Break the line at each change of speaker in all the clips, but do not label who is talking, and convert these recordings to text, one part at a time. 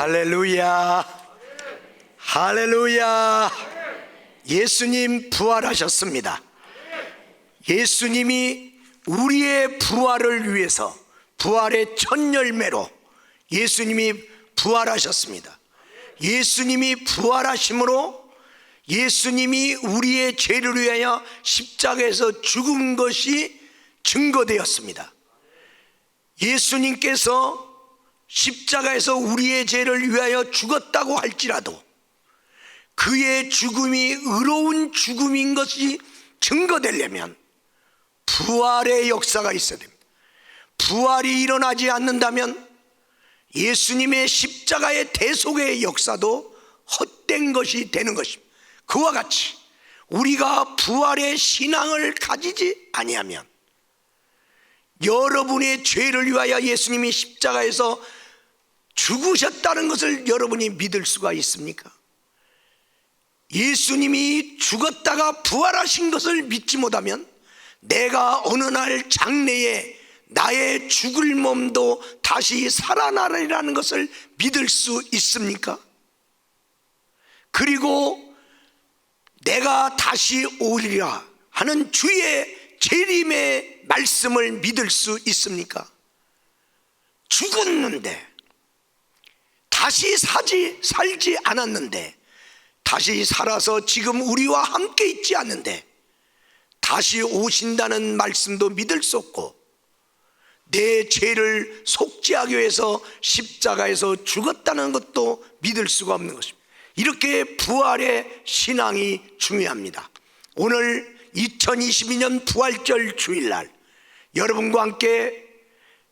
할렐루야, 할렐루야. 예수님 부활하셨습니다. 예수님이 우리의 부활을 위해서, 부활의 첫 열매로 예수님이 부활하셨습니다. 예수님이 부활하심으로 예수님이 우리의 죄를 위하여 십자가에서 죽은 것이 증거되었습니다. 예수님께서 십자가에서 우리의 죄를 위하여 죽었다고 할지라도 그의 죽음이 의로운 죽음인 것이 증거되려면 부활의 역사가 있어야 됩니다. 부활이 일어나지 않는다면 예수님의 십자가의 대속의 역사도 헛된 것이 되는 것입니다. 그와 같이 우리가 부활의 신앙을 가지지 아니하면, 여러분의 죄를 위하여 예수님이 십자가에서 죽으셨다는 것을 여러분이 믿을 수가 있습니까? 예수님이 죽었다가 부활하신 것을 믿지 못하면 내가 어느 날 장래에 나의 죽을 몸도 다시 살아나리라는 것을 믿을 수 있습니까? 그리고 내가 다시 오리라 하는 주의 재림의 말씀을 믿을 수 있습니까? 죽었는데, 다시 살지 않았는데, 다시 살아서 지금 우리와 함께 있지 않는데 다시 오신다는 말씀도 믿을 수 없고, 내 죄를 속죄하기 위해서 십자가에서 죽었다는 것도 믿을 수가 없는 것입니다. 이렇게 부활의 신앙이 중요합니다. 오늘 2022년 부활절 주일날 여러분과 함께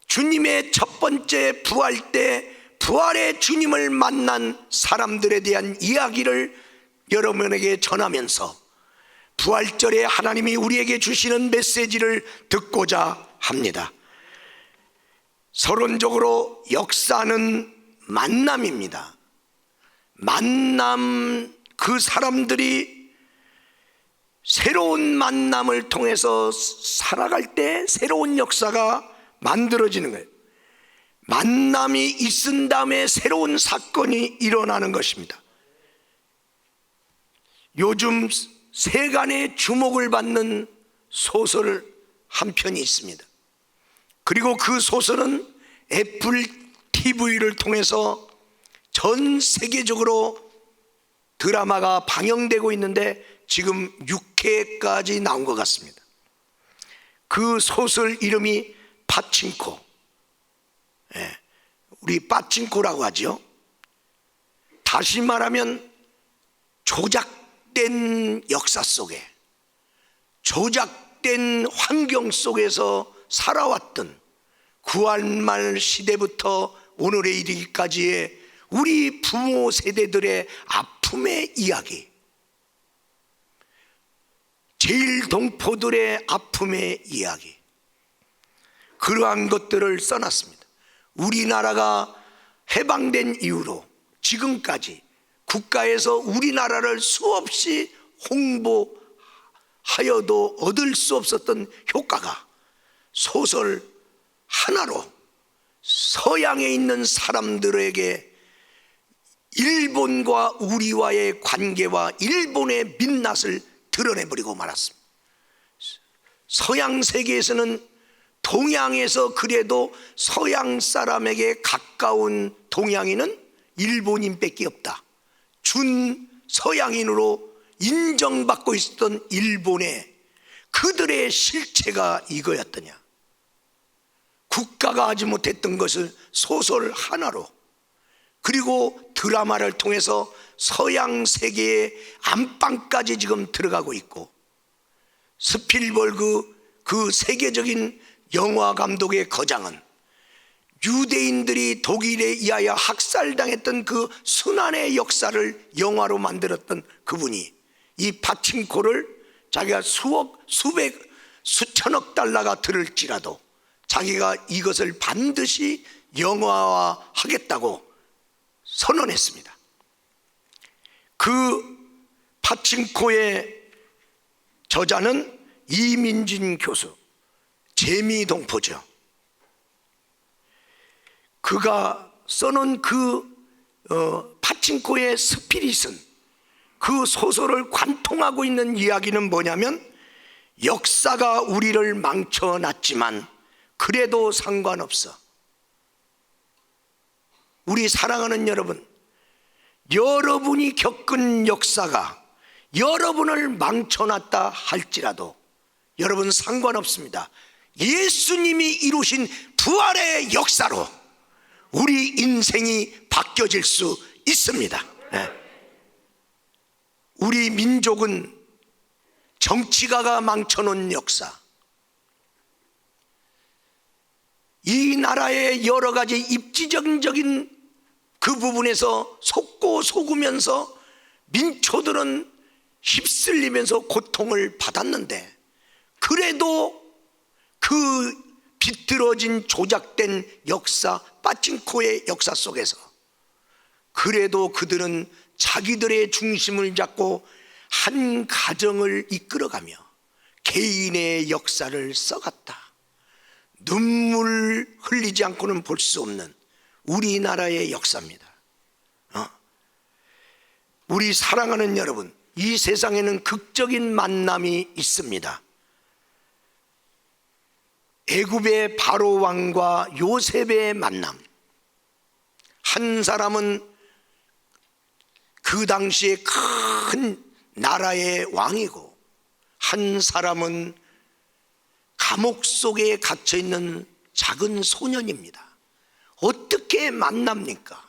주님의 첫 번째 부활 때 부활의 주님을 만난 사람들에 대한 이야기를 여러분에게 전하면서 부활절에 하나님이 우리에게 주시는 메시지를 듣고자 합니다. 서론적으로 역사는 만남입니다. 만남, 그 사람들이 새로운 만남을 통해서 살아갈 때 새로운 역사가 만들어지는 거예요. 만남이 있은 다음에 새로운 사건이 일어나는 것입니다. 요즘 세간의 주목을 받는 소설 한 편이 있습니다. 그리고 그 소설은 애플 TV를 통해서 전 세계적으로 드라마가 방영되고 있는데 지금 6회까지 나온 것 같습니다. 그 소설 이름이 파친코, 우리 빠친코라고 하죠. 다시 말하면 조작된 역사 속에, 조작된 환경 속에서 살아왔던 구한말 시대부터 오늘에 이르기까지의 우리 부모 세대들의 아픔의 이야기, 제일동포들의 아픔의 이야기, 그러한 것들을 써놨습니다. 우리나라가 해방된 이후로 지금까지 국가에서 우리나라를 수없이 홍보하여도 얻을 수 없었던 효과가 소설 하나로 서양에 있는 사람들에게 일본과 우리와의 관계와 일본의 민낯을 드러내버리고 말았습니다. 서양 세계에서는 동양에서 그래도 서양 사람에게 가까운 동양인은 일본인밖에 없다. 준 서양인으로 인정받고 있었던 일본의 그들의 실체가 이거였더냐. 국가가 하지 못했던 것을 소설 하나로, 그리고 드라마를 통해서 서양 세계의 안방까지 지금 들어가고 있고, 스필버그 그 세계적인 영화 감독의 거장은 유대인들이 독일에 의하여 학살당했던 그 순환의 역사를 영화로 만들었던 그분이 이 파친코를 자기가 수천억 달러가 들을지라도 자기가 이것을 반드시 영화화하겠다고 선언했습니다. 그 파친코의 저자는 이민진 교수, 재미동포죠. 그가 써놓은 그 파친코의 스피릿은, 그 소설을 관통하고 있는 이야기는 뭐냐면, 역사가 우리를 망쳐놨지만 그래도 상관없어. 우리 사랑하는 여러분, 여러분이 겪은 역사가 여러분을 망쳐놨다 할지라도 여러분 상관없습니다. 예수님이 이루신 부활의 역사로 우리 인생이 바뀌어질 수 있습니다. 우리 민족은 정치가가 망쳐놓은 역사, 이 나라의 여러 가지 입지적인 그 부분에서 속고 속으면서 민초들은 휩쓸리면서 고통을 받았는데, 그래도 그 비뚤어진 조작된 역사, 빠친코의 역사 속에서 그래도 그들은 자기들의 중심을 잡고 한 가정을 이끌어가며 개인의 역사를 써갔다. 눈물 흘리지 않고는 볼 수 없는 우리나라의 역사입니다. 우리 사랑하는 여러분, 이 세상에는 극적인 만남이 있습니다. 애굽의 바로 왕과 요셉의 만남. 한 사람은 그 당시에 큰 나라의 왕이고, 한 사람은 감옥 속에 갇혀있는 작은 소년입니다. 어떻게 만납니까?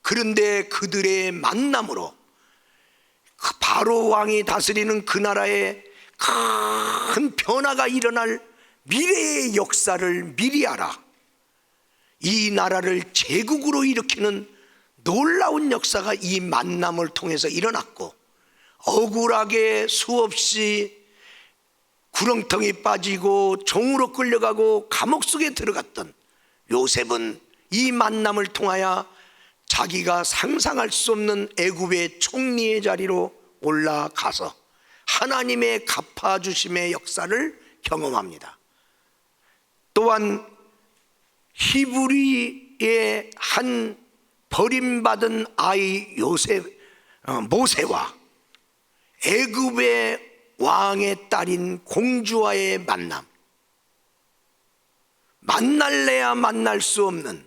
그런데 그들의 만남으로 그 바로 왕이 다스리는 그 나라에 큰 변화가 일어날 미래의 역사를 미리 알아 이 나라를 제국으로 일으키는 놀라운 역사가 이 만남을 통해서 일어났고, 억울하게 수없이 구렁텅이 빠지고 종으로 끌려가고 감옥 속에 들어갔던 요셉은 이 만남을 통하여 자기가 상상할 수 없는 애굽의 총리의 자리로 올라가서 하나님의 갚아주심의 역사를 경험합니다. 또한 히브리의 한 버림받은 아이 모세와 애굽의 왕의 딸인 공주와의 만남, 만날래야 만날 수 없는,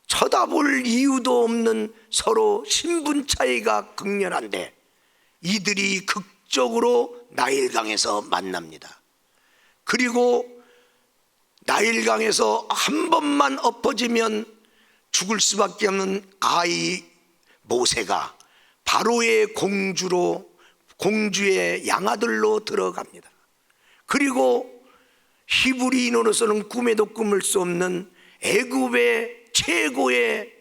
쳐다볼 이유도 없는 서로 신분 차이가 극렬한데 이들이 극적으로 나일강에서 만납니다. 그리고 나일강에서 한 번만 엎어지면 죽을 수밖에 없는 아이 모세가 바로의 공주의 양아들로 들어갑니다. 그리고 히브리인으로서는 꿈에도 꿈을 수 없는 애굽의 최고의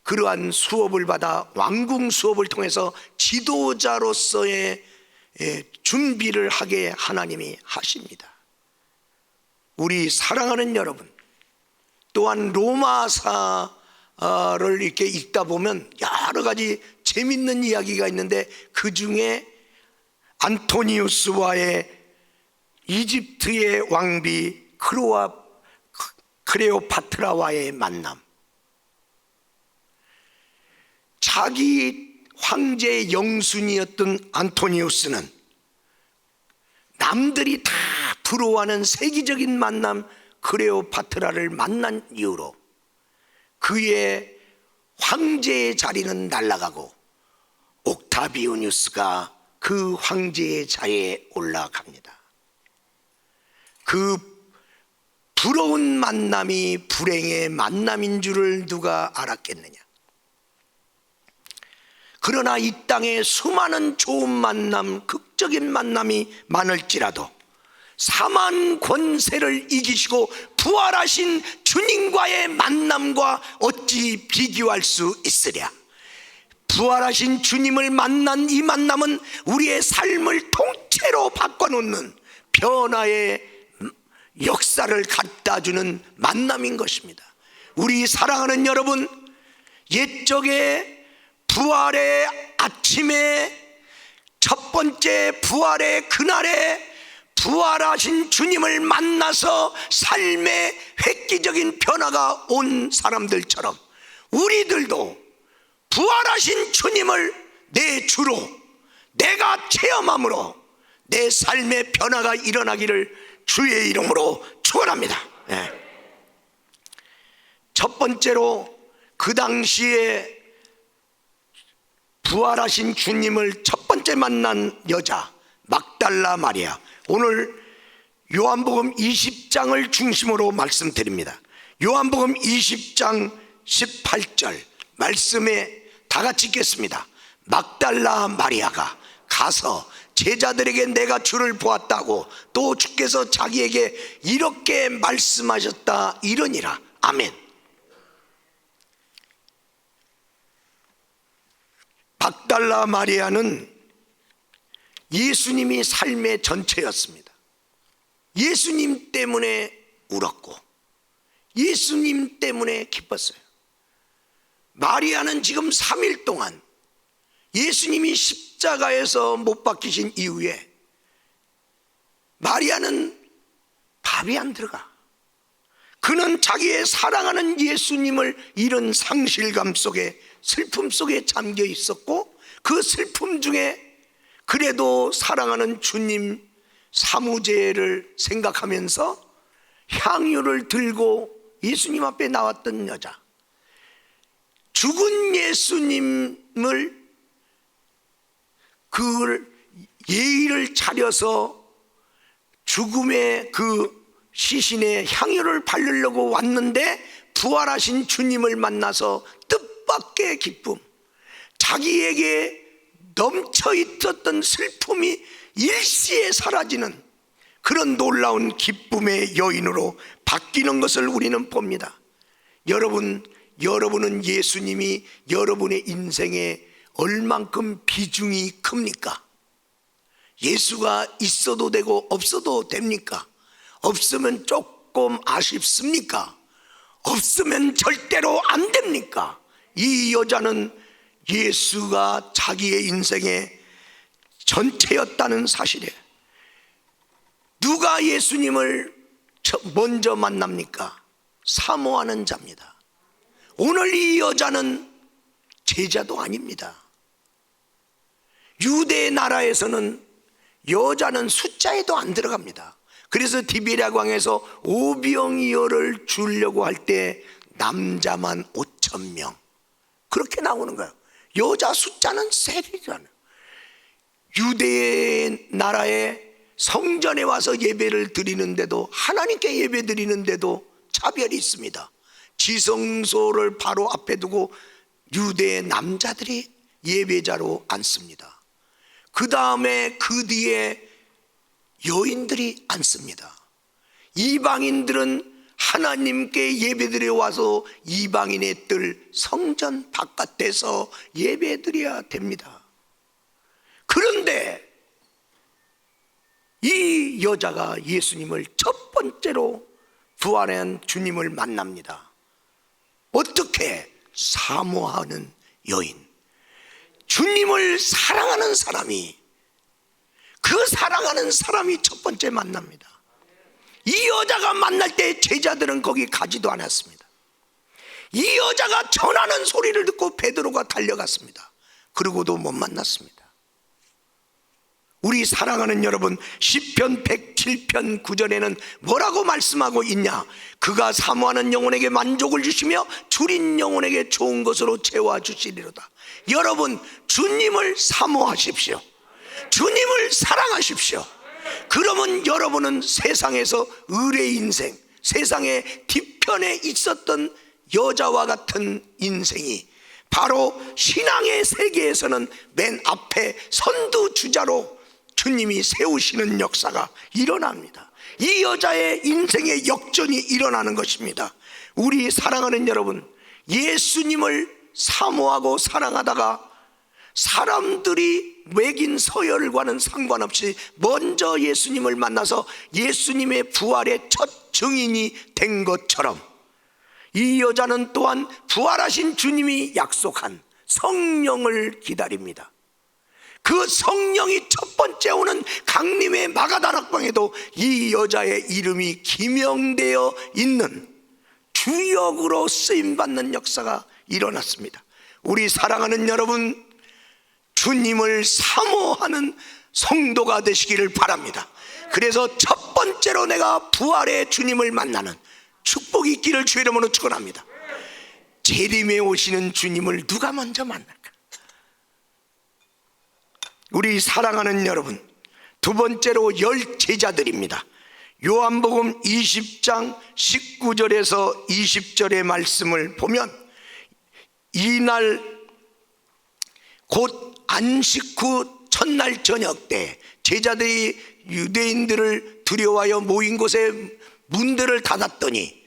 그러한 수업을 받아 왕궁 수업을 통해서 지도자로서의 준비를 하게 하나님이 하십니다. 우리 사랑하는 여러분, 또한 로마사를 이렇게 읽다 보면 여러 가지 재밌는 이야기가 있는데, 그 중에 안토니우스와의 이집트의 왕비 클레오파트라와의 만남. 자기 황제의 영순이었던 안토니우스는 남들이 다 부러워하는 세계적인 만남 클레오파트라를 만난 이후로 그의 황제의 자리는 날아가고 옥타비우뉴스가 그 황제의 자리에 올라갑니다. 그 부러운 만남이 불행의 만남인 줄을 누가 알았겠느냐. 그러나 이 땅에 수많은 좋은 만남, 극적인 만남이 많을지라도 사만 권세를 이기시고 부활하신 주님과의 만남과 어찌 비교할 수 있으랴. 부활하신 주님을 만난 이 만남은 우리의 삶을 통째로 바꿔놓는 변화의 역사를 갖다주는 만남인 것입니다. 우리 사랑하는 여러분, 옛적에 부활의 아침에 첫 번째 부활의 그날에 부활하신 주님을 만나서 삶의 획기적인 변화가 온 사람들처럼 우리들도 부활하신 주님을 내 주로 내가 체험함으로 내 삶의 변화가 일어나기를 주의 이름으로 축원합니다. 첫 번째로 그 당시에 부활하신 주님을 첫 번째 만난 여자 막달라 마리아, 오늘 요한복음 20장을 중심으로 말씀드립니다. 요한복음 20장 18절 말씀에 다 같이 읽겠습니다. 막달라 마리아가 가서 제자들에게 내가 주를 보았다고 또 주께서 자기에게 이렇게 말씀하셨다 이러니라. 아멘. 막달라 마리아는 예수님이 삶의 전체였습니다. 예수님 때문에 울었고 예수님 때문에 기뻤어요. 마리아는 지금 3일 동안 예수님이 십자가에서 못 박히신 이후에 마리아는 밥이 안 들어가. 그는 자기의 사랑하는 예수님을 잃은 상실감 속에, 슬픔 속에 잠겨 있었고, 그 슬픔 중에 그래도 사랑하는 주님 사무제를 생각하면서 향유를 들고 예수님 앞에 나왔던 여자, 죽은 예수님을 그 예의를 차려서 죽음의 그 시신에 향유를 바르려고 왔는데 부활하신 주님을 만나서 뜻밖의 기쁨, 자기에게 넘쳐 있었던 슬픔이 일시에 사라지는 그런 놀라운 기쁨의 여인으로 바뀌는 것을 우리는 봅니다. 여러분은 예수님이 여러분의 인생에 얼만큼 비중이 큽니까? 예수가 있어도 되고 없어도 됩니까? 없으면 조금 아쉽습니까? 없으면 절대로 안 됩니까? 이 여자는 예수가 자기의 인생의 전체였다는 사실에, 누가 예수님을 먼저 만납니까? 사모하는 자입니다. 오늘 이 여자는 제자도 아닙니다. 유대 나라에서는 여자는 숫자에도 안 들어갑니다. 그래서 디베랴 광에서 오병이어를 주려고 할 때 남자만 5,000명 그렇게 나오는 거예요. 여자 숫자는 세리도 않아요. 유대 나라에 성전에 와서 예배를 드리는데도, 하나님께 예배 드리는데도 차별이 있습니다. 지성소를 바로 앞에 두고 유대의 남자들이 예배자로 앉습니다. 그 다음에 그 뒤에 여인들이 앉습니다. 이방인들은 하나님께 예배드려 와서 이방인의 뜰 성전 바깥에서 예배드려야 됩니다. 그런데 이 여자가 예수님을 첫 번째로 부활한 주님을 만납니다. 어떻게? 사모하는 여인, 주님을 사랑하는 사람이, 그 사랑하는 사람이 첫 번째 만납니다. 이 여자가 만날 때 제자들은 거기 가지도 않았습니다. 이 여자가 전하는 소리를 듣고 베드로가 달려갔습니다. 그러고도 못 만났습니다. 우리 사랑하는 여러분, 시편 107편 9절에는 뭐라고 말씀하고 있냐? 그가 사모하는 영혼에게 만족을 주시며 줄인 영혼에게 좋은 것으로 채워주시리로다. 여러분, 주님을 사모하십시오. 주님을 사랑하십시오. 그러면 여러분은 세상에서 의뢰 인생, 세상의 뒤편에 있었던 여자와 같은 인생이 바로 신앙의 세계에서는 맨 앞에 선두주자로 주님이 세우시는 역사가 일어납니다. 이 여자의 인생의 역전이 일어나는 것입니다. 우리 사랑하는 여러분, 예수님을 사모하고 사랑하다가 사람들이 매긴 서열과는 상관없이 먼저 예수님을 만나서 예수님의 부활의 첫 증인이 된 것처럼, 이 여자는 또한 부활하신 주님이 약속한 성령을 기다립니다. 그 성령이 첫 번째 오는 강림의 마가다락방에도 이 여자의 이름이 기명되어 있는 주역으로 쓰임받는 역사가 일어났습니다. 우리 사랑하는 여러분, 주님을 사모하는 성도가 되시기를 바랍니다. 그래서 첫 번째로 내가 부활의 주님을 만나는 축복이 있기를 주의 이름으로 축원합니다. 재림에 오시는 주님을 누가 먼저 만날까? 우리 사랑하는 여러분, 두 번째로 열 제자들입니다. 요한복음 20장 19절에서 20절의 말씀을 보면, 이날 곧 안식 후 첫날 저녁 때 제자들이 유대인들을 두려워하여 모인 곳에 문들을 닫았더니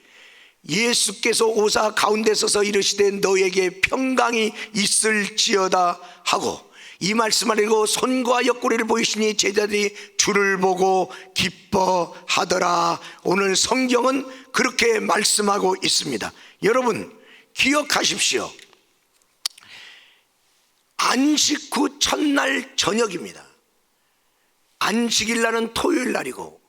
예수께서 오사 가운데 서서 이르시되 너에게 평강이 있을지어다 하고, 이 말씀을 읽고 손과 옆구리를 보이시니 제자들이 주를 보고 기뻐하더라. 오늘 성경은 그렇게 말씀하고 있습니다. 여러분 기억하십시오. 안식 후 첫날 저녁입니다. 안식일 날은 토요일 날이고,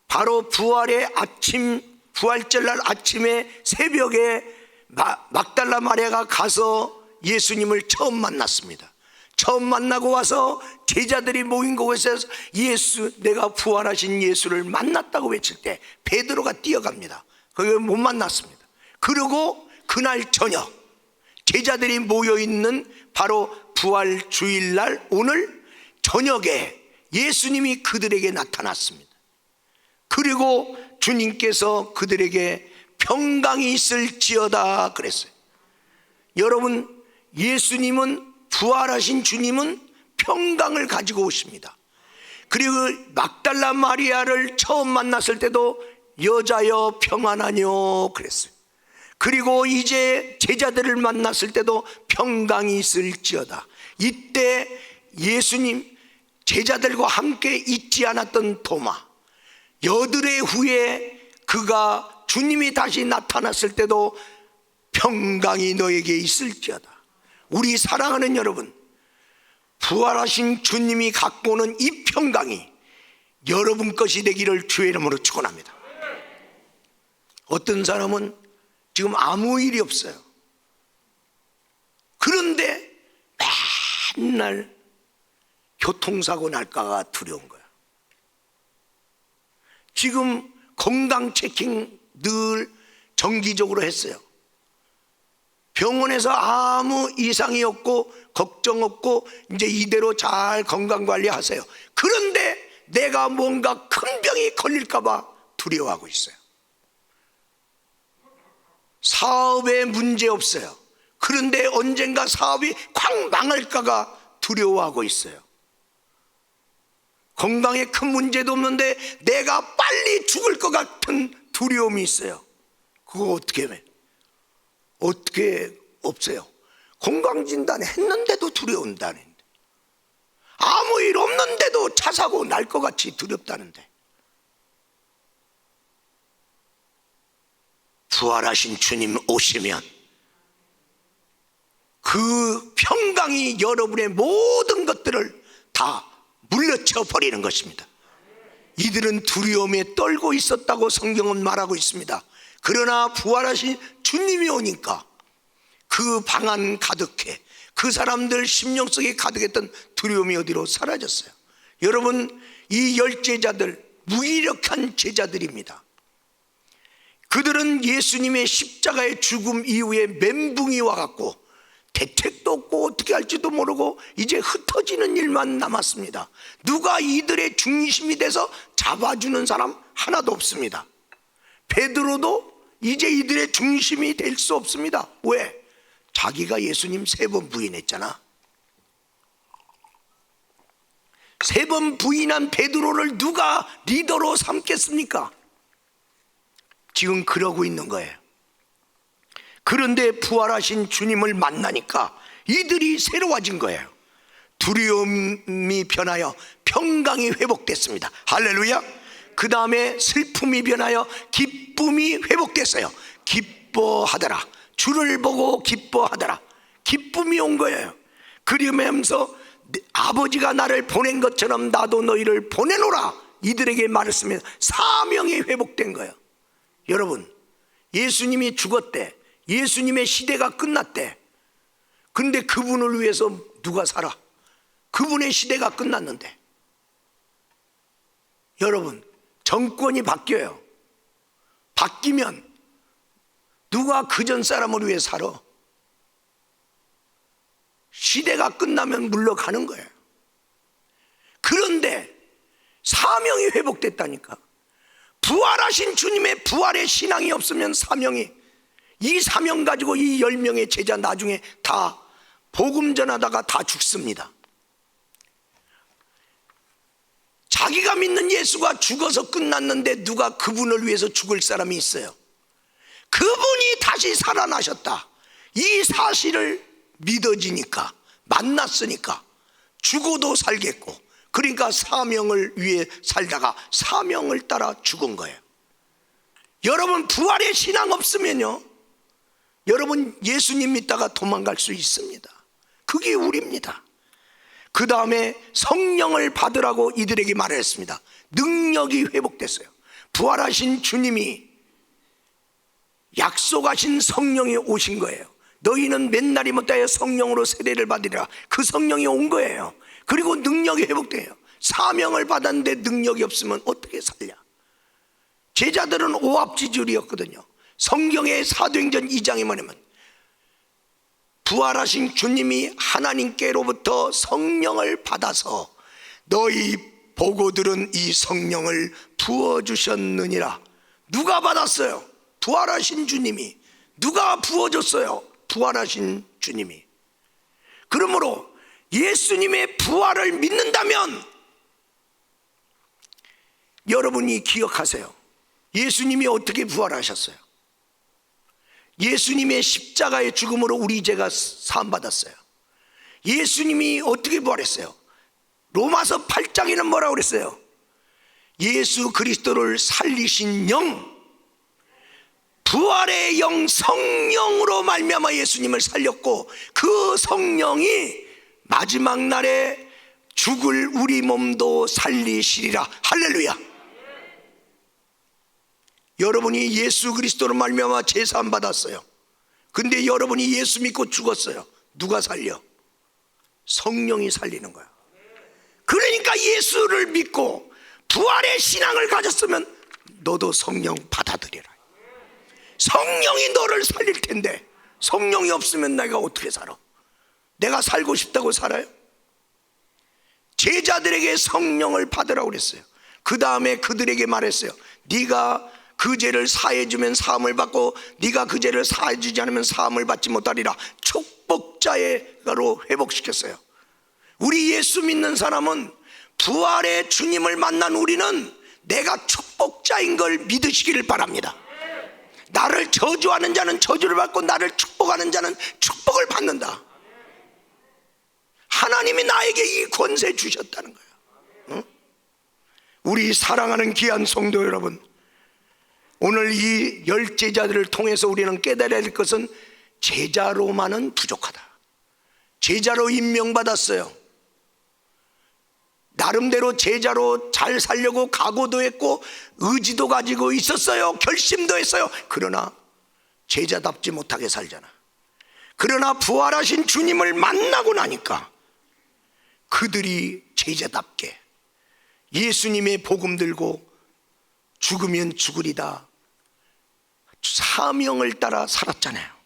바로 부활의 아침, 부활절 날 아침에 새벽에 막달라 마리아가 가서 예수님을 처음 만났습니다. 처음 만나고 와서 제자들이 모인 곳에서 내가 부활하신 예수를 만났다고 외칠 때 베드로가 뛰어갑니다. 거기 못 만났습니다. 그리고 그날 저녁 제자들이 모여있는 바로 부활 주일날 오늘 저녁에 예수님이 그들에게 나타났습니다. 그리고 주님께서 그들에게 평강이 있을지어다 그랬어요. 여러분, 예수님은, 부활하신 주님은 평강을 가지고 오십니다. 그리고 막달라 마리아를 처음 만났을 때도 여자여 평안하뇨 그랬어요. 그리고 이제 제자들을 만났을 때도 평강이 있을지어다. 이때 예수님 제자들과 함께 있지 않았던 도마, 여드레 후에 그가 주님이 다시 나타났을 때도 평강이 너에게 있을지어다. 우리 사랑하는 여러분, 부활하신 주님이 갖고 오는 이 평강이 여러분 것이 되기를 주의 이름으로 축원합니다. 어떤 사람은 지금 아무 일이 없어요. 그런데 맨날 교통사고 날까가 두려운 거야. 지금 건강 체킹 늘 정기적으로 했어요. 병원에서 아무 이상이 없고 걱정 없고 이제 이대로 잘 건강관리하세요. 그런데 내가 뭔가 큰 병이 걸릴까 봐 두려워하고 있어요. 사업에 문제 없어요. 그런데 언젠가 사업이 콱 망할까가 두려워하고 있어요. 건강에 큰 문제도 없는데 내가 빨리 죽을 것 같은 두려움이 있어요. 그거 어떻게 해? 어떻게 없어요? 건강진단 했는데도 두려운다는데, 아무 일 없는데도 차 사고 날 것 같이 두렵다는데, 부활하신 주님 오시면 그 평강이 여러분의 모든 것들을 다 물리쳐 버리는 것입니다. 이들은 두려움에 떨고 있었다고 성경은 말하고 있습니다. 그러나 부활하신 주님이 오니까 그 방 안 가득해, 그 사람들 심령 속에 가득했던 두려움이 어디로 사라졌어요. 여러분, 이 열 제자들 무기력한 제자들입니다. 그들은 예수님의 십자가의 죽음 이후에 멘붕이 와갖고 대책도 없고 어떻게 할지도 모르고 이제 흩어지는 일만 남았습니다. 누가 이들의 중심이 돼서 잡아주는 사람 하나도 없습니다. 베드로도 이제 이들의 중심이 될 수 없습니다. 왜? 자기가 예수님 3번 부인했잖아. 3번 부인한 베드로를 누가 리더로 삼겠습니까? 지금 그러고 있는 거예요. 그런데 부활하신 주님을 만나니까 이들이 새로워진 거예요. 두려움이 변하여 평강이 회복됐습니다. 할렐루야. 그 다음에 슬픔이 변하여 기쁨이 회복됐어요. 기뻐하더라. 주를 보고 기뻐하더라. 기쁨이 온 거예요. 그러면서 아버지가 나를 보낸 것처럼 나도 너희를 보내노라 이들에게 말했으면 사명이 회복된 거예요. 여러분, 예수님이 죽었대. 예수님의 시대가 끝났대. 그런데 그분을 위해서 누가 살아? 그분의 시대가 끝났는데. 여러분, 정권이 바뀌어요. 바뀌면 누가 그전 사람을 위해 살아? 시대가 끝나면 물러가는 거예요. 그런데 사명이 회복됐다니까. 부활하신 주님의 부활의 신앙이 없으면 이 사명 가지고 이 10명의 제자 나중에 다 복음 전하다가 다 죽습니다. 자기가 믿는 예수가 죽어서 끝났는데 누가 그분을 위해서 죽을 사람이 있어요. 그분이 다시 살아나셨다, 이 사실을 믿어지니까, 만났으니까 죽어도 살겠고, 그러니까 사명을 위해 살다가 사명을 따라 죽은 거예요. 여러분, 부활의 신앙 없으면요, 여러분 예수님 믿다가 도망갈 수 있습니다. 그게 우리입니다. 그 다음에 성령을 받으라고 이들에게 말했습니다. 능력이 회복됐어요. 부활하신 주님이 약속하신 성령이 오신 거예요. 너희는 맨날이 못하여 성령으로 세례를 받으리라. 그 성령이 온 거예요. 그리고 능력이 회복돼요. 사명을 받았는데 능력이 없으면 어떻게 살냐. 제자들은 오합지졸이었거든요. 성경의 사도행전 2장에 뭐냐면 부활하신 주님이 하나님께로부터 성령을 받아서 너희 보고 들은 이 성령을 부어주셨느니라. 누가 받았어요? 부활하신 주님이. 누가 부어줬어요? 부활하신 주님이. 그러므로 예수님의 부활을 믿는다면 여러분이 기억하세요. 예수님이 어떻게 부활하셨어요? 예수님의 십자가의 죽음으로 우리 죄가 사함받았어요. 예수님이 어떻게 부활했어요? 로마서 8장에는 뭐라고 그랬어요? 예수 그리스도를 살리신 영, 부활의 영 성령으로 말미암아 예수님을 살렸고, 그 성령이 마지막 날에 죽을 우리 몸도 살리시리라. 할렐루야. 여러분이 예수 그리스도로 말미암아 제사함 받았어요. 근데 여러분이 예수 믿고 죽었어요. 누가 살려? 성령이 살리는 거야. 그러니까 예수를 믿고 부활의 신앙을 가졌으면 너도 성령 받아들여라. 성령이 너를 살릴 텐데 성령이 없으면 내가 어떻게 살아? 내가 살고 싶다고 살아요? 제자들에게 성령을 받으라고 그랬어요. 그 다음에 그들에게 말했어요. 네가 그 죄를 사해주면 사함을 받고 네가 그 죄를 사해주지 않으면 사함을 받지 못하리라. 축복자로 회복시켰어요. 우리 예수 믿는 사람은, 부활의 주님을 만난 우리는 내가 축복자인 걸 믿으시기를 바랍니다. 나를 저주하는 자는 저주를 받고 나를 축복하는 자는 축복을 받는다. 하나님이 나에게 이 권세 주셨다는 거예요. 응? 우리 사랑하는 귀한 성도 여러분, 오늘 이 10제자들을 통해서 우리는 깨달아야 할 것은 제자로만은 부족하다. 제자로 임명받았어요. 나름대로 제자로 잘 살려고 각오도 했고 의지도 가지고 있었어요. 결심도 했어요. 그러나 제자답지 못하게 살잖아. 그러나 부활하신 주님을 만나고 나니까 그들이 제자답게 예수님의 복음 들고 죽으면 죽으리다 사명을 따라 살았잖아요.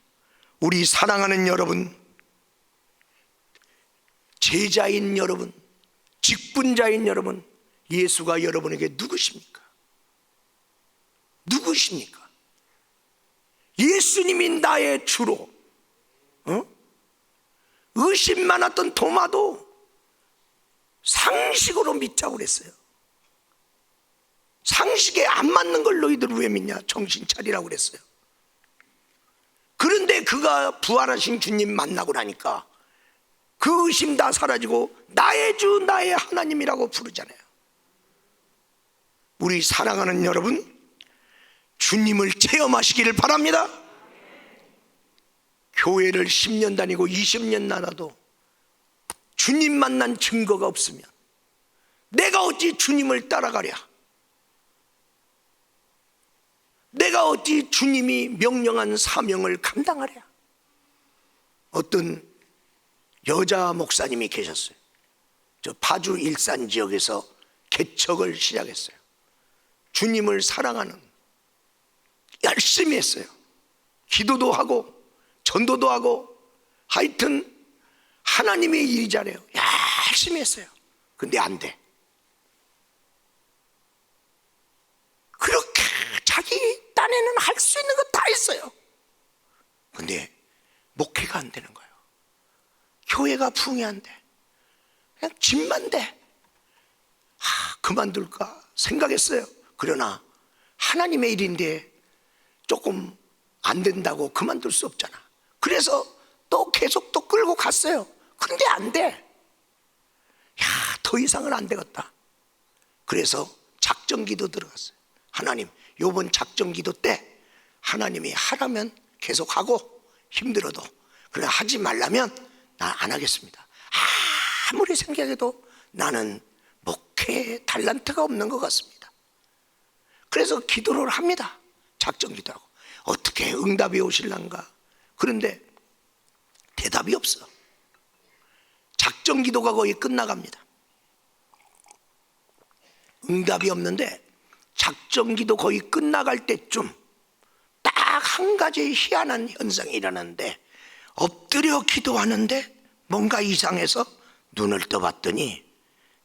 우리 사랑하는 여러분, 제자인 여러분, 직분자인 여러분, 예수가 여러분에게 누구십니까? 누구십니까? 예수님이 나의 주로, 의심 많았던 도마도 상식으로 믿자고 그랬어요. 상식에 안 맞는 걸 너희들 왜 믿냐? 정신 차리라고 그랬어요. 그런데 그가 부활하신 주님 만나고 나니까 그 의심 다 사라지고 나의 주 나의 하나님이라고 부르잖아요. 우리 사랑하는 여러분, 주님을 체험하시기를 바랍니다. 교회를 10년 다니고 20년 나눠도 주님 만난 증거가 없으면 내가 어찌 주님을 따라가랴? 내가 어찌 주님이 명령한 사명을 감당하랴? 어떤 여자 목사님이 계셨어요. 저 파주 일산 지역에서 개척을 시작했어요. 주님을 사랑하는, 열심히 했어요. 기도도 하고 전도도 하고, 하여튼 하나님의 일이 잘해요. 열심히 했어요. 근데 안 돼. 그렇게 자기 딴에는 할 수 있는 거 다 했어요. 근데 목회가 안 되는 거예요. 교회가 부흥이 안 돼. 그냥 집만 돼. 그만둘까 생각했어요. 그러나 하나님의 일인데 조금 안 된다고 그만둘 수 없잖아. 그래서 또 계속 또 끌고 갔어요. 근데 안 돼. 더 이상은 안 되겠다. 그래서 작정기도 들어갔어요. 하나님, 요번 작정기도 때 하나님이 하라면 계속하고, 힘들어도, 그러나 하지 말라면 난 안 하겠습니다. 아무리 생각해도 나는 목회에 달란트가 없는 것 같습니다. 그래서 기도를 합니다. 작정기도 하고. 어떻게 응답이 오실란가. 그런데 대답이 없어. 작정기도가 거의 끝나갑니다. 응답이 없는데 작정기도 거의 끝나갈 때쯤 딱 한 가지 희한한 현상이 일어나는데, 엎드려 기도하는데 뭔가 이상해서 눈을 떠봤더니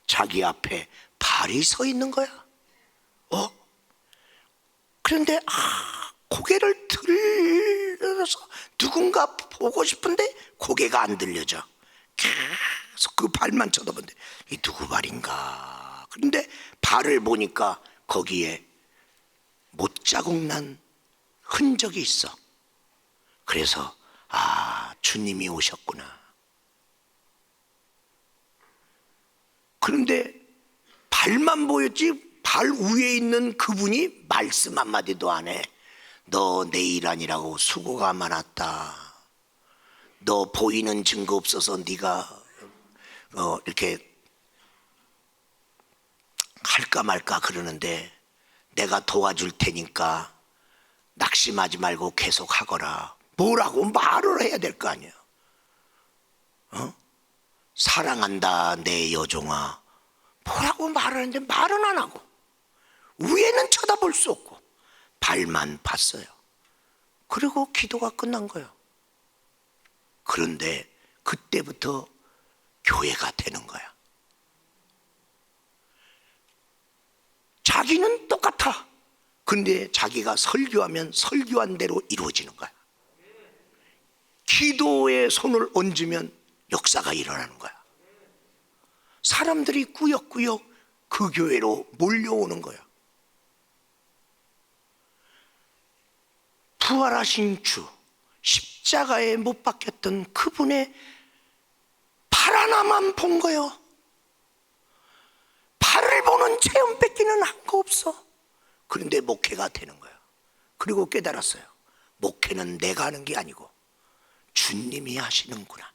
자기 앞에 발이 서 있는 거야. 그런데 고개를 들어서 누군가 보고 싶은데 고개가 안 들려져. 계속 그 발만 쳐다보는데 이 누구 발인가. 그런데 발을 보니까 거기에 못자국 난 흔적이 있어. 그래서 주님이 오셨구나. 그런데 발만 보였지 발 위에 있는 그분이 말씀 한마디도 안 해. 너 내일 아니라고 수고가 많았다. 너 보이는 증거 없어서 네가 이렇게 할까 말까 그러는데 내가 도와줄 테니까 낙심하지 말고 계속 하거라. 뭐라고 말을 해야 될 거 아니야. 사랑한다 내 여종아. 뭐라고 말을 하는데 말은 안 하고, 위에는 쳐다볼 수 없고 발만 봤어요. 그리고 기도가 끝난 거예요. 그런데 그때부터 교회가 되는 거야. 자기는 똑같아. 근데 자기가 설교하면 설교한 대로 이루어지는 거야. 기도에 손을 얹으면 역사가 일어나는 거야. 사람들이 꾸역꾸역 그 교회로 몰려오는 거야. 부활하신 주, 십자가에 못 박혔던 그분의 발 하나만 본 거예요. 발을 보는 체험 뺏기는 한 거 없어. 그런데 목회가 되는 거야. 그리고 깨달았어요. 목회는 내가 하는 게 아니고 주님이 하시는구나.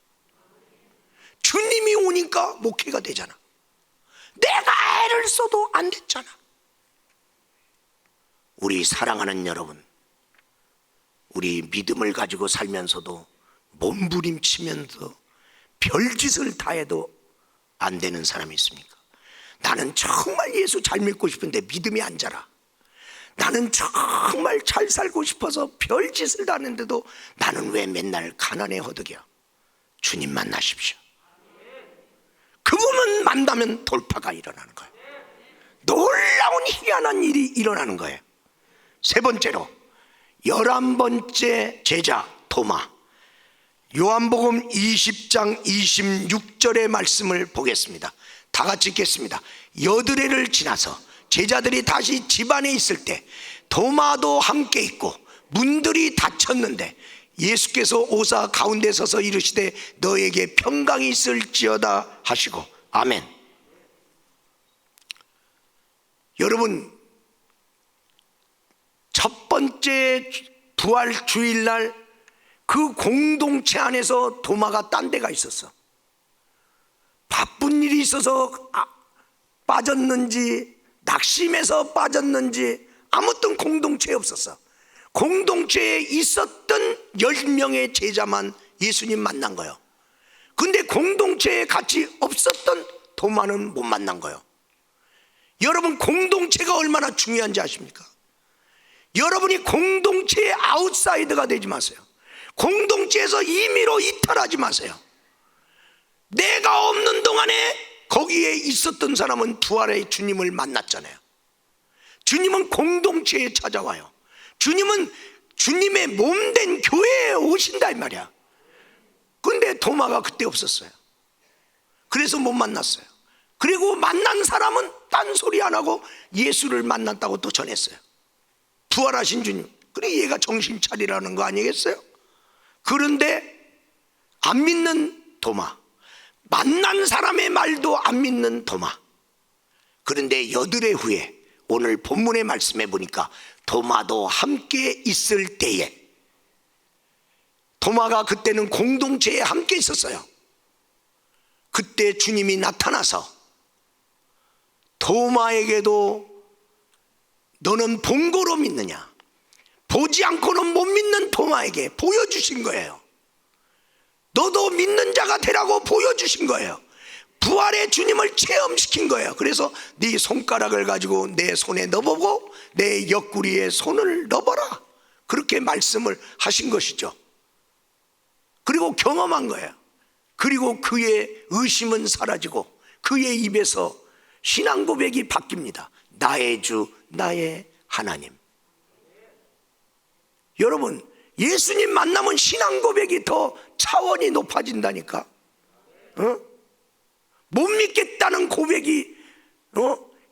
주님이 오니까 목회가 되잖아. 내가 애를 써도 안 됐잖아. 우리 사랑하는 여러분, 우리 믿음을 가지고 살면서도 몸부림치면서 별짓을 다 해도 안 되는 사람이 있습니까? 나는 정말 예수 잘 믿고 싶은데 믿음이 안 자라. 나는 정말 잘 살고 싶어서 별짓을 다 하는데도 나는 왜 맨날 가난에 허덕여? 주님 만나십시오. 그분은 만나면 돌파가 일어나는 거예요. 놀라운 희한한 일이 일어나는 거예요. 세 번째로 11번째 제자 도마, 요한복음 20장 26절의 말씀을 보겠습니다. 다 같이 읽겠습니다. 여드레를 지나서 제자들이 다시 집안에 있을 때 도마도 함께 있고 문들이 닫혔는데 예수께서 오사 가운데 서서 이르시되 너에게 평강이 있을지어다 하시고 아멘. 여러분, 첫 번째 부활 주일날 그 공동체 안에서 도마가 딴 데가 있었어. 바쁜 일이 있어서 빠졌는지 낙심해서 빠졌는지 아무튼 공동체에 없었어. 공동체에 있었던 10명의 제자만 예수님 만난 거예요. 근데 공동체에 같이 없었던 도마는 못 만난 거예요. 여러분, 공동체가 얼마나 중요한지 아십니까? 여러분이 공동체의 아웃사이더가 되지 마세요. 공동체에서 임의로 이탈하지 마세요. 내가 없는 동안에 거기에 있었던 사람은 부활의 주님을 만났잖아요. 주님은 공동체에 찾아와요. 주님은 주님의 몸된 교회에 오신다 이 말이야. 근데 도마가 그때 없었어요. 그래서 못 만났어요. 그리고 만난 사람은 딴소리 안 하고 예수를 만났다고 또 전했어요. 부활하신 주님. 그래, 얘가 정신 차리라는 거 아니겠어요? 그런데 안 믿는 도마, 만난 사람의 말도 안 믿는 도마. 그런데 여드레 후에 오늘 본문의 말씀에 보니까 도마도 함께 있을 때에, 도마가 그때는 공동체에 함께 있었어요. 그때 주님이 나타나서 도마에게도 너는 본 거로 믿느냐, 보지 않고는 못 믿는 도마에게 보여주신 거예요. 너도 믿는 자가 되라고 보여주신 거예요. 부활의 주님을 체험시킨 거예요. 그래서 네 손가락을 가지고 내 손에 넣어보고 내 옆구리에 손을 넣어봐라, 그렇게 말씀을 하신 것이죠. 그리고 경험한 거예요. 그리고 그의 의심은 사라지고 그의 입에서 신앙 고백이 바뀝니다. 나의 주, 나의 하나님. 여러분, 예수님 만나면 신앙 고백이 더 차원이 높아진다니까. 못 믿겠다는 고백이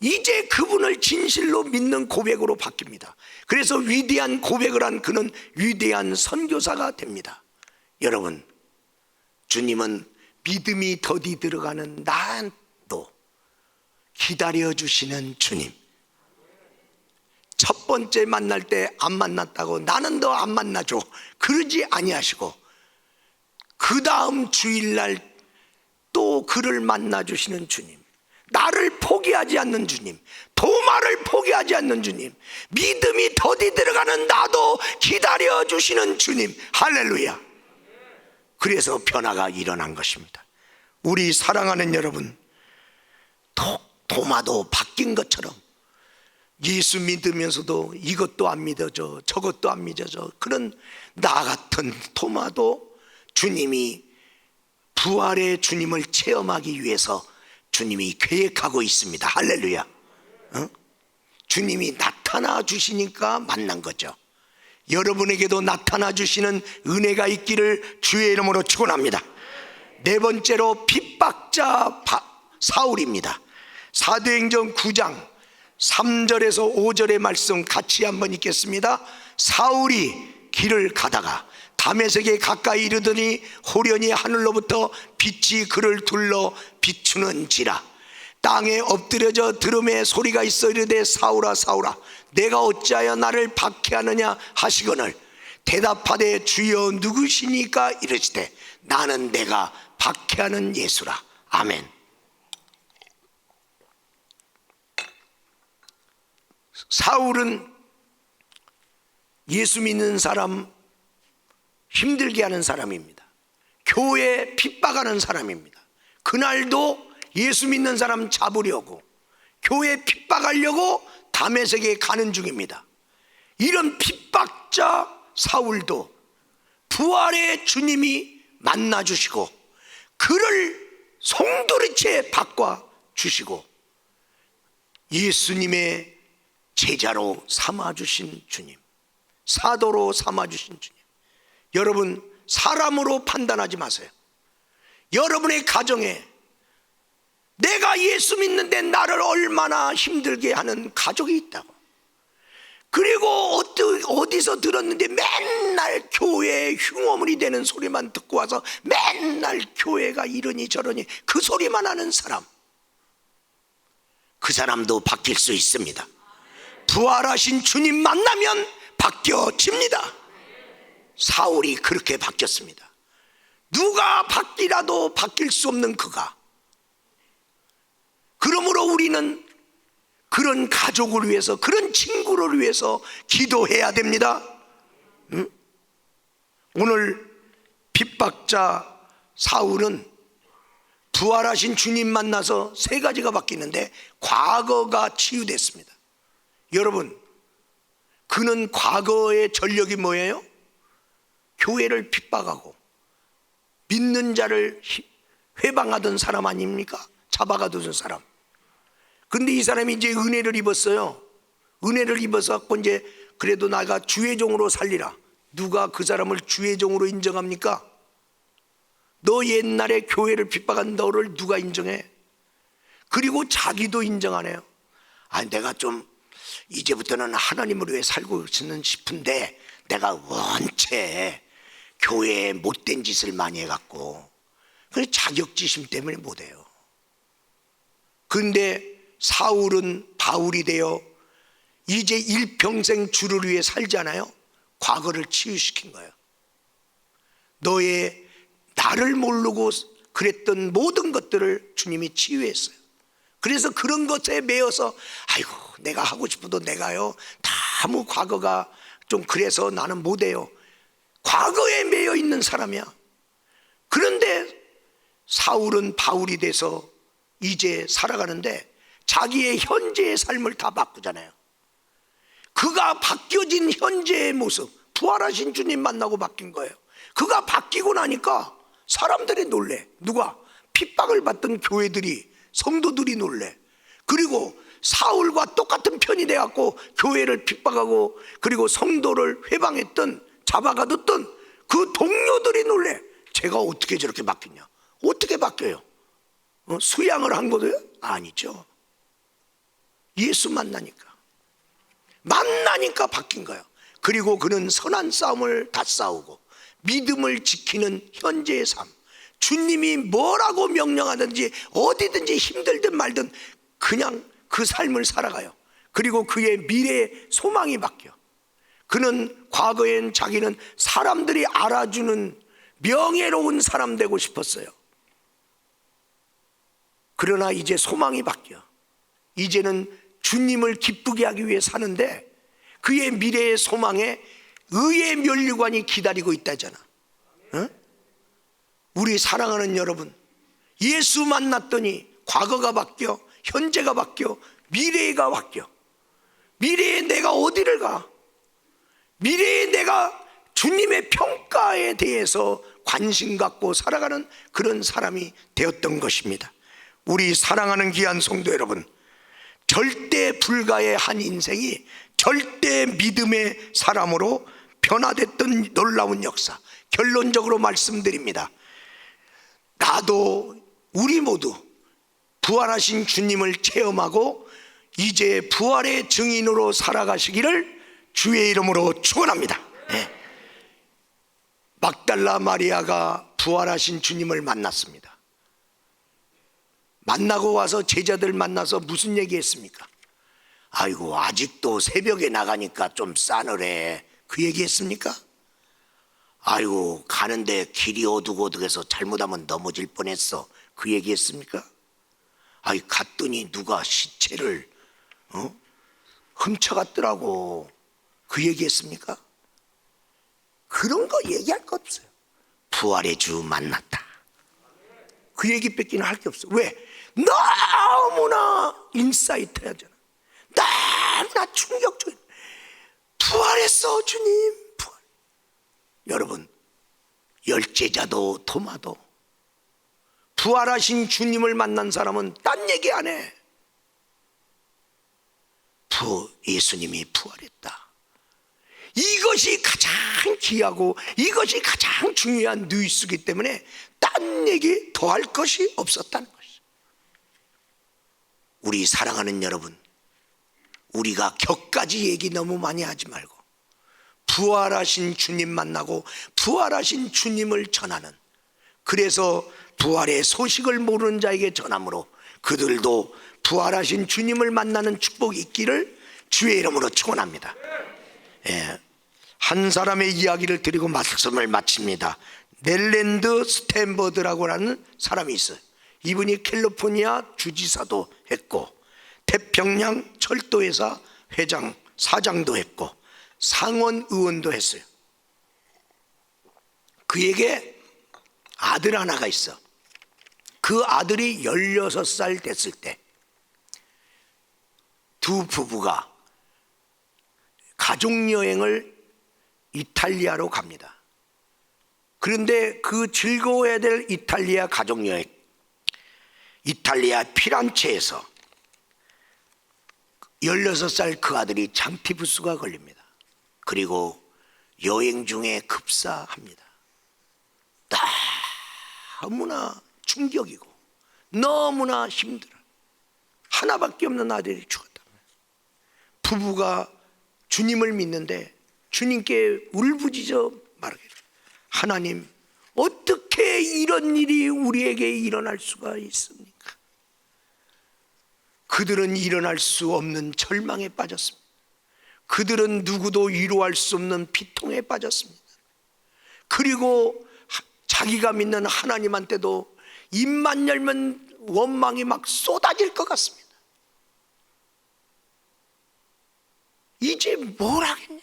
이제 그분을 진실로 믿는 고백으로 바뀝니다. 그래서 위대한 고백을 한 그는 위대한 선교사가 됩니다. 여러분, 주님은 믿음이 더디 들어가는 나도 기다려주시는 주님. 첫 번째 만날 때 안 만났다고 나는 너 안 만나줘 그러지 아니하시고, 그 다음 주일날 또 그를 만나주시는 주님, 나를 포기하지 않는 주님, 도마를 포기하지 않는 주님, 믿음이 더디 들어가는 나도 기다려주시는 주님. 할렐루야. 그래서 변화가 일어난 것입니다. 우리 사랑하는 여러분, 도마도 바뀐 것처럼 예수 믿으면서도 이것도 안 믿어져 저것도 안 믿어져 그런 나 같은 도마도 주님이 부활의 주님을 체험하기 위해서 주님이 계획하고 있습니다. 할렐루야. 주님이 나타나 주시니까 만난 거죠. 여러분에게도 나타나 주시는 은혜가 있기를 주의 이름으로 축원합니다. 네 번째로 핍박자 사울입니다. 사도행전 9장 3절에서 5절의 말씀 같이 한번 읽겠습니다. 사울이 길을 가다가 다메섹에 가까이 이르더니 호련히 하늘로부터 빛이 그를 둘러 비추는지라. 땅에 엎드려져 들음의 소리가 있어 이르되 사울아 사울아 내가 어찌하여 나를 박해하느냐 하시거늘 대답하되 주여 누구시니까 이르시되 나는 내가 박해하는 예수라. 아멘. 사울은 예수 믿는 사람 힘들게 하는 사람입니다. 교회 핍박하는 사람입니다. 그날도 예수 믿는 사람 잡으려고 교회 핍박하려고 다메섹에 가는 중입니다. 이런 핍박자 사울도 부활의 주님이 만나주시고 그를 송두리째 바꿔주시고 예수님의 제자로 삼아주신 주님, 사도로 삼아주신 주님. 여러분, 사람으로 판단하지 마세요. 여러분의 가정에 내가 예수 믿는데 나를 얼마나 힘들게 하는 가족이 있다고, 그리고 어디서 들었는데 맨날 교회에 흉어물이 되는 소리만 듣고 와서 맨날 교회가 이러니 저러니 그 소리만 하는 사람, 그 사람도 바뀔 수 있습니다. 부활하신 주님 만나면 바뀌어집니다. 사울이 그렇게 바뀌었습니다. 누가 바뀌라도 바뀔 수 없는 그가. 그러므로 우리는 그런 가족을 위해서, 그런 친구를 위해서 기도해야 됩니다. 오늘 핍박자 사울은 부활하신 주님 만나서 세 가지가 바뀌는데 과거가 치유됐습니다. 여러분, 그는 과거의 전력이 뭐예요? 교회를 핍박하고 믿는 자를 회방하던 사람 아닙니까? 잡아가던 사람. 근데 이 사람이 이제 은혜를 입었어요. 은혜를 입어서 갖고 이제 그래도 나가 주의 종으로 살리라. 누가 그 사람을 주의 종으로 인정합니까? 너 옛날에 교회를 핍박한 너를 누가 인정해? 그리고 자기도 인정하네요. 아, 내가 좀 이제부터는 하나님을 위해 살고 있는 싶은데 내가 원체 교회에 못된 짓을 많이 해갖고 그래 자격지심 때문에 못해요. 그런데 사울은 바울이 되어 이제 일평생 주를 위해 살잖아요. 과거를 치유시킨 거예요. 너의 나를 모르고 그랬던 모든 것들을 주님이 치유했어요. 그래서 그런 것에 매여서 아이고 내가 하고 싶어도 내가요 너무 과거가 좀 그래서 나는 못해요. 과거에 매여 있는 사람이야. 그런데 사울은 바울이 돼서 이제 살아가는데 자기의 현재의 삶을 다 바꾸잖아요. 그가 바뀌어진 현재의 모습, 부활하신 주님 만나고 바뀐 거예요. 그가 바뀌고 나니까 사람들이 놀래. 누가? 핍박을 받던 교회들이, 성도들이 놀래. 그리고 사울과 똑같은 편이 돼갖고 교회를 핍박하고 그리고 성도를 회방했던, 잡아가뒀던 그 동료들이 놀래. 제가 어떻게 저렇게 바뀌냐? 어떻게 바뀌어요? 수양을 한 거예요? 아니죠. 예수 만나니까 바뀐 거예요. 그리고 그는 선한 싸움을 다 싸우고 믿음을 지키는 현재의 삶, 주님이 뭐라고 명령하든지 어디든지 힘들든 말든 그냥 그 삶을 살아가요. 그리고 그의 미래의 소망이 바뀌어. 그는 과거엔 자기는 사람들이 알아주는 명예로운 사람 되고 싶었어요. 그러나 이제 소망이 바뀌어. 이제는 주님을 기쁘게 하기 위해 사는데 그의 미래의 소망에 의의 면류관이 기다리고 있다잖아. 어? 우리 사랑하는 여러분, 예수 만났더니 과거가 바뀌어, 현재가 바뀌어, 미래가 바뀌어. 미래에 내가 어디를 가? 미래에 내가 주님의 평가에 대해서 관심 갖고 살아가는 그런 사람이 되었던 것입니다. 우리 사랑하는 귀한 성도 여러분, 절대 불가의 한 인생이 절대 믿음의 사람으로 변화됐던 놀라운 역사. 결론적으로 말씀드립니다. 나도 우리 모두 부활하신 주님을 체험하고 이제 부활의 증인으로 살아가시기를 주의 이름으로 축원합니다. 네. 막달라 마리아가 부활하신 주님을 만났습니다. 만나고 와서 제자들 만나서 무슨 얘기했습니까? 아이고 아직도 새벽에 나가니까 좀 싸늘해. 그 얘기했습니까? 아이고 가는데 길이 어둑어둑해서 잘못하면 넘어질 뻔했어. 그 얘기했습니까? 아이 갔더니 누가 시체를 훔쳐갔더라고. 그 얘기했습니까? 그런 거 얘기할 거 없어요. 부활의 주 만났다. 그 얘기밖에는 할 게 없어. 왜? 너무나 인사이트하잖아. 너무나 충격적인. 부활했어 주님. 부활. 여러분, 열제자도 도마도 부활하신 주님을 만난 사람은 딴 얘기 안 해. 예수님이 부활했다. 이것이 가장 귀하고 이것이 가장 중요한 뉴스이기 때문에 딴 얘기 더 할 것이 없었다는 것이죠. 우리 사랑하는 여러분, 우리가 격가지 얘기 너무 많이 하지 말고 부활하신 주님 만나고 부활하신 주님을 전하는, 그래서 부활의 소식을 모르는 자에게 전함으로 그들도 부활하신 주님을 만나는 축복이 있기를 주의 이름으로 축원합니다. 예, 한 사람의 이야기를 드리고 말씀을 마칩니다. 넬랜드 스탠버드라고 하는 사람이 있어요. 이분이 캘리포니아 주지사도 했고 태평양 철도회사 회장, 사장도 했고 상원 의원도 했어요. 그에게 아들 하나가 있어. 그 그 아들이 16살 됐을 때 두 부부가 가족여행을 이탈리아로 갑니다. 그런데 그 즐거워야 될 이탈리아 가족여행, 이탈리아 피란체에서 16살 그 아들이 장피부스가 걸립니다. 그리고 여행 중에 급사합니다. 너무나 충격이고 너무나 힘들어. 하나밖에 없는 아들이 죽었다. 부부가 주님을 믿는데 주님께 울부짖어 말하게 돼요. 하나님, 어떻게 이런 일이 우리에게 일어날 수가 있습니까? 그들은 일어날 수 없는 절망에 빠졌습니다. 그들은 누구도 위로할 수 없는 비통에 빠졌습니다. 그리고 자기가 믿는 하나님한테도 입만 열면 원망이 막 쏟아질 것 같습니다. 이제 뭘 하겠냐?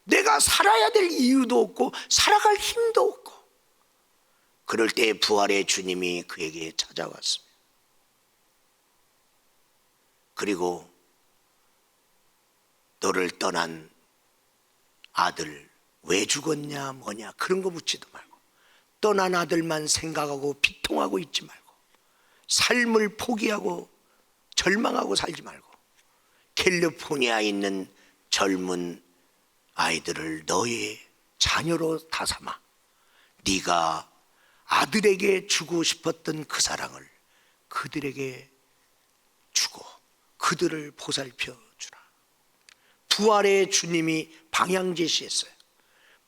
내가 살아야 될 이유도 없고 살아갈 힘도 없고. 그럴 때 부활의 주님이 그에게 찾아왔습니다. 그리고 너를 떠난 아들 왜 죽었냐 뭐냐 그런 거 묻지도 말고, 떠난 아들만 생각하고 비통하고 있지 말고, 삶을 포기하고 절망하고 살지 말고, 캘리포니아에 있는 젊은 아이들을 너의 자녀로 다삼아 네가 아들에게 주고 싶었던 그 사랑을 그들에게 주고 그들을 보살펴 주라. 부활의 주님이 방향 제시했어요.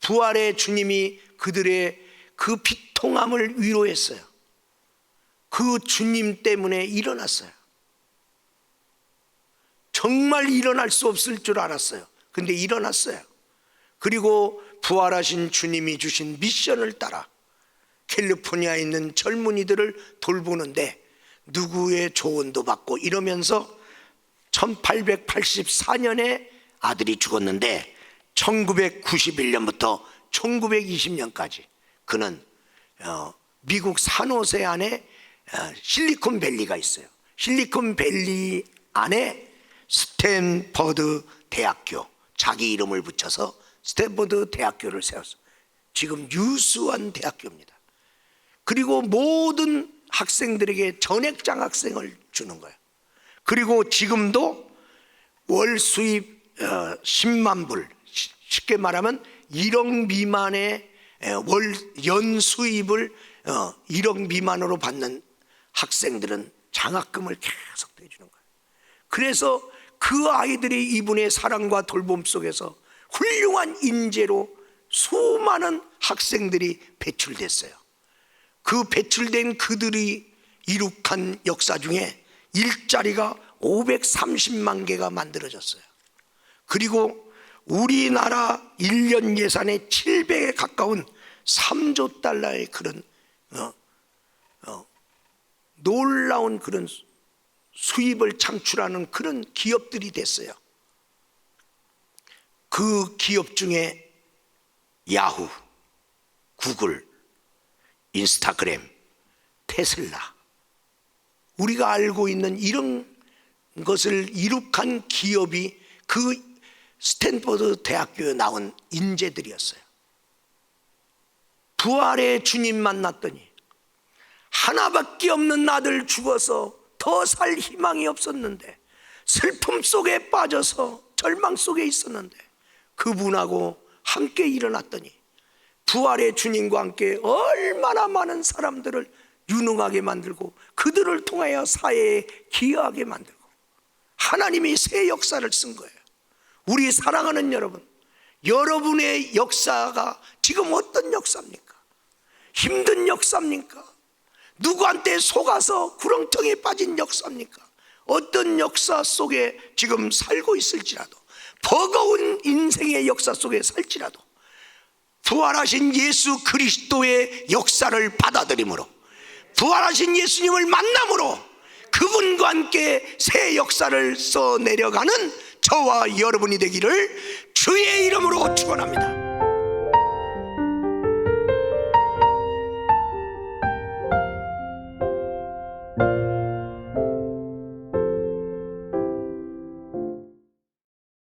부활의 주님이 그들의 그 비통함을 위로했어요. 그 주님 때문에 일어났어요. 정말 일어날 수 없을 줄 알았어요. 근데 일어났어요. 그리고 부활하신 주님이 주신 미션을 따라 캘리포니아에 있는 젊은이들을 돌보는데 누구의 조언도 받고 이러면서 1884년에 아들이 죽었는데 1991년부터 1920년까지 그는 미국 산호세 안에 실리콘밸리가 있어요. 실리콘밸리 안에 스탠퍼드 대학교, 자기 이름을 붙여서 스탠퍼드 대학교를 세웠어요. 지금 유수한 대학교입니다. 그리고 모든 학생들에게 전액 장학생을 주는 거예요. 그리고 지금도 월 수입 10만 불, 쉽게 말하면 1억 미만의 월 연수입을 1억 미만으로 받는 학생들은 장학금을 계속 대주는 거예요. 그래서 그 아이들이 이분의 사랑과 돌봄 속에서 훌륭한 인재로 수많은 학생들이 배출됐어요. 그 배출된 그들이 이룩한 역사 중에 일자리가 530만 개가 만들어졌어요. 그리고 우리나라 1년 예산의 700에 가까운 3조 달러의 그런 놀라운 그런 수입을 창출하는 그런 기업들이 됐어요. 그 기업 중에 야후, 구글, 인스타그램, 테슬라, 우리가 알고 있는 이런 것을 이룩한 기업이 그 스탠퍼드 대학교에 나온 인재들이었어요. 부활의 주님 만났더니 하나밖에 없는 아들 죽어서 더 살 희망이 없었는데, 슬픔 속에 빠져서 절망 속에 있었는데 그분하고 함께 일어났더니 부활의 주님과 함께 얼마나 많은 사람들을 유능하게 만들고 그들을 통하여 사회에 기여하게 만들고 하나님이 새 역사를 쓴 거예요. 우리 사랑하는 여러분, 여러분의 역사가 지금 어떤 역사입니까? 힘든 역사입니까? 누구한테 속아서 구렁텅이에 빠진 역사입니까? 어떤 역사 속에 지금 살고 있을지라도, 버거운 인생의 역사 속에 살지라도 부활하신 예수 그리스도의 역사를 받아들임으로, 부활하신 예수님을 만남으로 그분과 함께 새 역사를 써내려가는 저와 여러분이 되기를 주의 이름으로 축원합니다.